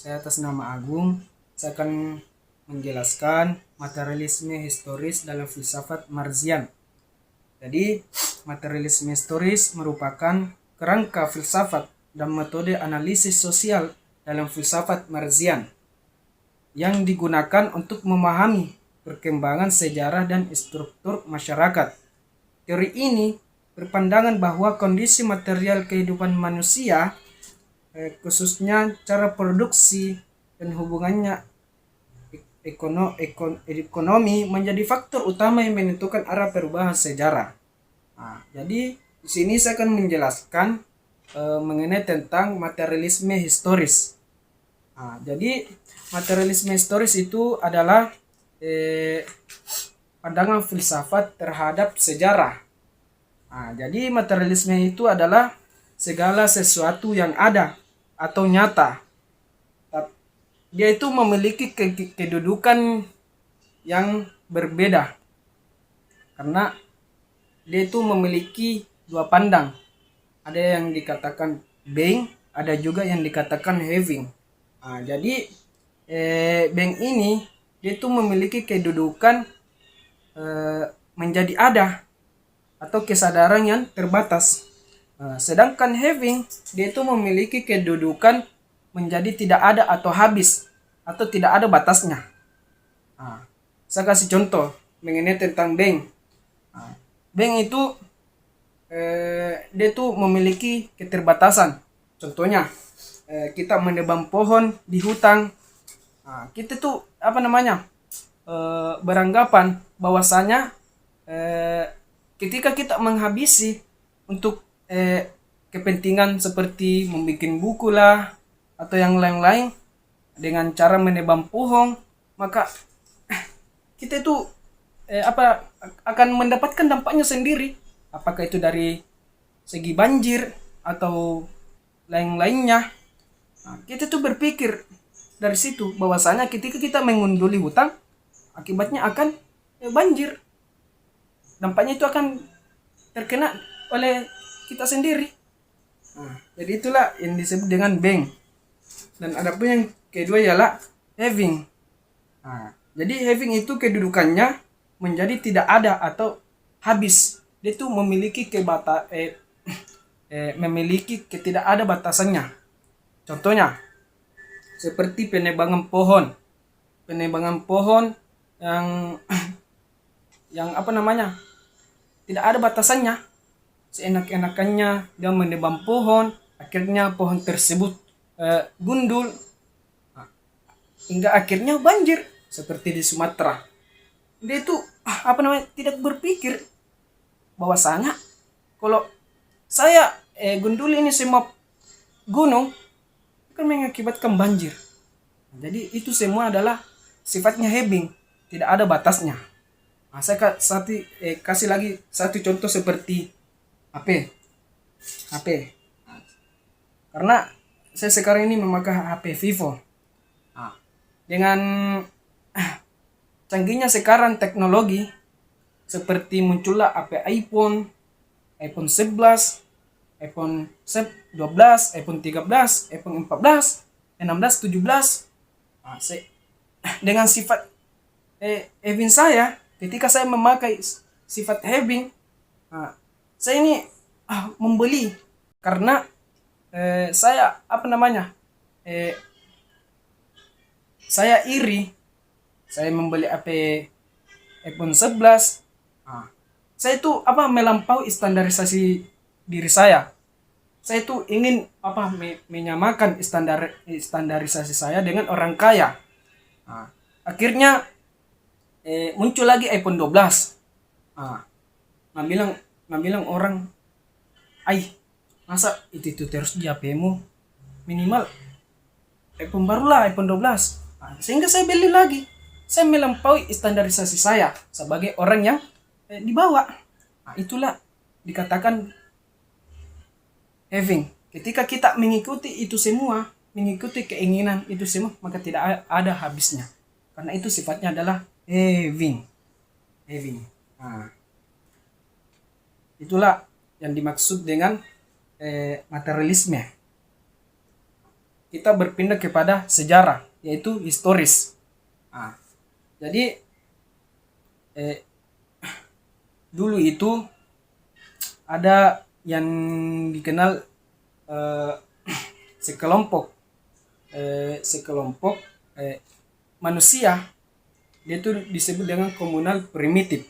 Saya atas nama Agung, saya akan menjelaskan materialisme historis dalam filsafat Marzian. Jadi, materialisme historis merupakan kerangka filsafat dan metode analisis sosial dalam filsafat Marzian yang digunakan untuk memahami perkembangan sejarah dan struktur masyarakat. Teori ini berpandangan bahwa kondisi material kehidupan manusia, khususnya cara produksi dan hubungannya ekonomi menjadi faktor utama yang menentukan arah perubahan sejarah. Nah, jadi di sini saya akan menjelaskan mengenai tentang materialisme historis. Nah, jadi materialisme historis itu adalah pandangan filsafat terhadap sejarah. Nah, jadi materialisme itu adalah segala sesuatu yang ada atau nyata. Dia itu memiliki kedudukan yang berbeda. Karena dia itu memiliki dua pandang. Ada yang dikatakan being, ada juga yang dikatakan having. Nah, jadi being ini dia itu memiliki kedudukan menjadi ada atau kesadaran yang terbatas. Sedangkan having dia itu memiliki kedudukan menjadi tidak ada atau habis atau tidak ada batasnya. Saya kasih contoh mengenai tentang being. Being itu dia itu memiliki keterbatasan. Contohnya kita menebang pohon di hutan. Kita tuh beranggapan bahwasanya ketika kita menghabisi untuk kepentingan seperti membuat buku lah atau yang lain-lain dengan cara menebang pohon, maka kita itu akan mendapatkan dampaknya sendiri, apakah itu dari segi banjir atau lain-lainnya. Kita tuh berpikir dari situ bahwasanya ketika kita mengunduli hutan, akibatnya akan banjir. Dampaknya itu akan terkena oleh kita sendiri. Jadi itulah yang disebut dengan being. Dan ada pun yang kedua ialah having. Jadi having itu kedudukannya menjadi tidak ada atau habis. Dia itu memiliki memiliki ketidak ada batasannya. Contohnya seperti penebangan pohon. Penebangan pohon yang tidak ada batasannya. Seenak-enakannya dia menebang pohon, akhirnya pohon tersebut gundul hingga akhirnya banjir seperti di Sumatera. Dia itu tidak berpikir bahwasanya kalau saya gundul ini semua gunung akan mengakibatkan banjir. Jadi itu semua adalah sifatnya having, tidak ada batasnya. Saya kasih lagi satu contoh seperti HP. Karena saya sekarang ini memakai HP Vivo. Dengan canggihnya sekarang teknologi, seperti muncullah HP iPhone 11, iPhone 12, iPhone 13, iPhone 14, 16, 17. Dengan sifat having saya, ketika saya memakai sifat having, saya ini membeli karena saya saya iri. Saya membeli HP iPhone 11. Saya itu melampaui standarisasi diri saya. Saya itu ingin menyamakan standarisasi saya dengan orang kaya. Akhirnya muncul lagi iPhone 12. Nah bilang orang, masa itu terus di HP-mu, minimal iPhone barulah iPhone 12. Sehingga saya beli lagi. Saya melampaui standarisasi saya sebagai orang yang di bawah. Itulah dikatakan having. Ketika kita mengikuti itu semua, mengikuti keinginan itu semua, maka tidak ada habisnya. Karena itu sifatnya adalah having. Itulah yang dimaksud dengan materialisme. kita berpindah kepada sejarah, yaitu historis. Nah, jadi dulu itu ada yang dikenal eh, sekelompok sekelompok manusia, dia itu disebut dengan komunal primitif.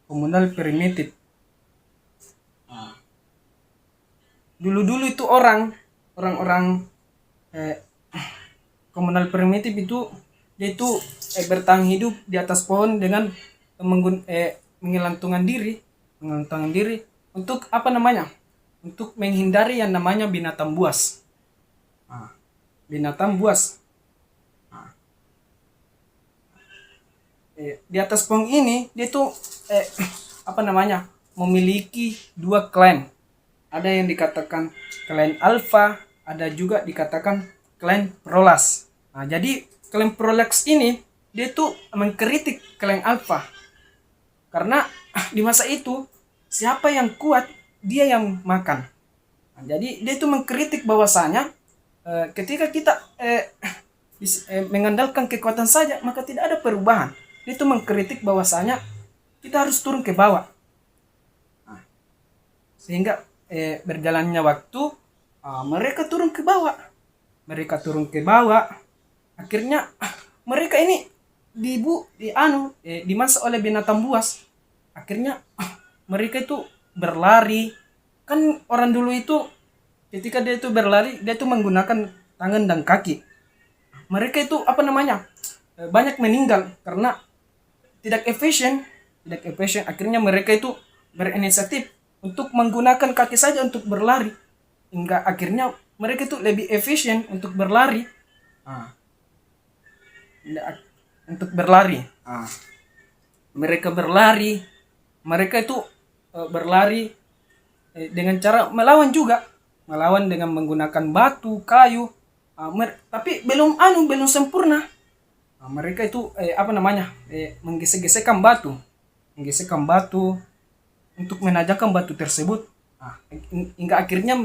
Komunal primitif. Dulu-dulu itu orang-orang eh, komunal primitif itu dia itu bertahan hidup di atas pohon dengan mengelantungkan diri untuk apa namanya? Untuk menghindari yang namanya binatang buas. Binatang buas. Di atas pohon ini dia tuh apa namanya? Memiliki dua klan. Ada yang dikatakan klan Alpha, ada juga dikatakan klan Prolas. Nah, jadi klan Prolas ini dia tuh mengkritik klan Alpha. Karena di masa itu siapa yang kuat dia yang makan. Nah, jadi dia itu mengkritik bahwasanya ketika kita mengandalkan kekuatan saja maka tidak ada perubahan. Dia itu mengkritik bahwasanya kita harus turun ke bawah. Nah, sehingga berjalannya waktu mereka turun ke bawah. Mereka turun ke bawah. Akhirnya mereka ini dimasak oleh binatang buas. Akhirnya mereka itu berlari. Kan orang dulu itu ketika dia itu berlari, dia itu menggunakan tangan dan kaki. Mereka itu apa namanya? Banyak meninggal karena tidak efisien. Akhirnya mereka itu berinisiatif untuk menggunakan kaki saja untuk berlari. Hingga akhirnya mereka itu lebih efisien untuk berlari. Untuk berlari. Mereka berlari. Mereka itu berlari dengan cara melawan juga. Melawan dengan menggunakan batu, kayu. Tapi belum sempurna. Mereka itu apa namanya? Menggesek-gesekkan batu. Menggesekkan batu untuk menajakkan batu tersebut. Hingga akhirnya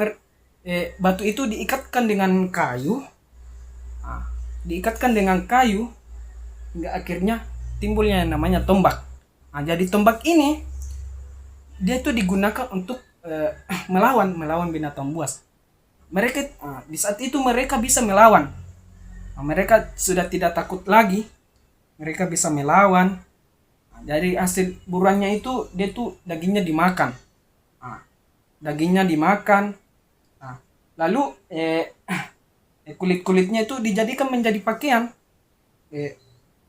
batu itu diikatkan dengan kayu. Hingga akhirnya timbulnya yang namanya tombak. Jadi tombak ini dia itu digunakan untuk melawan binatang buas. Mereka di saat itu mereka bisa melawan. Mereka sudah tidak takut lagi. Mereka bisa melawan. Dari hasil buruannya itu dia tuh dagingnya dimakan. Dagingnya dimakan. Lalu kulit-kulitnya itu dijadikan menjadi pakaian.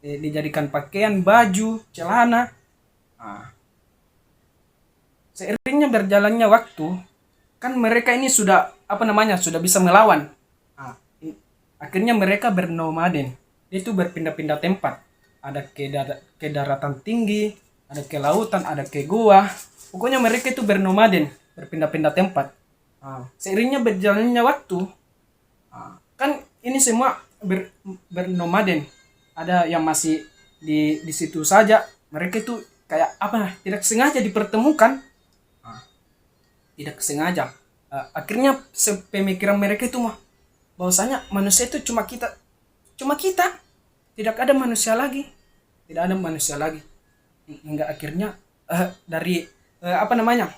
Dijadikan pakaian, baju, celana. Seiringnya berjalannya waktu, kan mereka ini sudah apa namanya? Sudah bisa melawan. Akhirnya mereka bernomaden. Itu berpindah-pindah tempat. Ada ke daratan tinggi, ada ke lautan, ada ke gua. Pokoknya mereka itu bernomaden, berpindah-pindah tempat. Seiringnya berjalannya waktu, kan ini semua bernomaden. Ada yang masih di situ saja. Mereka itu kayak apa? Tidak sengaja dipertemukan. Tidak sengaja. Akhirnya pemikiran mereka itu mah bahwasanya manusia itu cuma kita. Tidak ada manusia lagi. Hingga akhirnya dari apa namanya?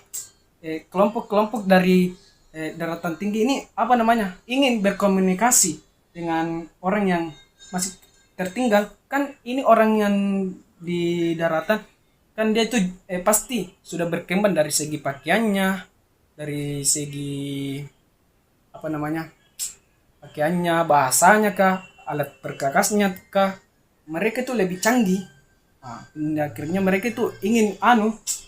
Kelompok-kelompok dari daratan tinggi ini apa namanya? Ingin berkomunikasi dengan orang yang masih tertinggal. Kan ini orang yang di daratan kan dia itu pasti sudah berkembang dari segi pakaiannya, dari segi apa namanya? Pakaiannya, bahasanya kah, alat perkakasnya kah, mereka itu lebih canggih. Akhirnya mereka itu ingin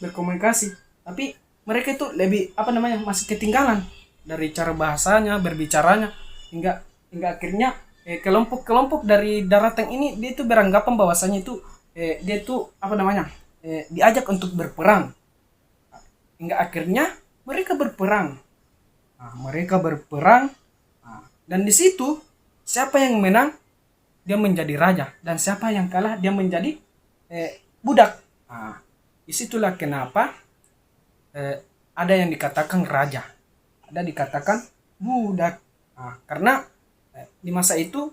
berkomunikasi, tapi mereka itu lebih apa namanya? Masih ketinggalan dari cara bahasanya, berbicaranya, hingga akhirnya kelompok-kelompok dari daratan ini dia itu beranggapan bahwasanya itu dia itu apa namanya? Diajak untuk berperang. Hingga akhirnya mereka berperang. Dan di situ siapa yang menang dia menjadi raja, dan siapa yang kalah dia menjadi budak. Disitulah kenapa ada yang dikatakan raja, ada dikatakan budak. Karena di masa itu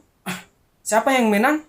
siapa yang menang?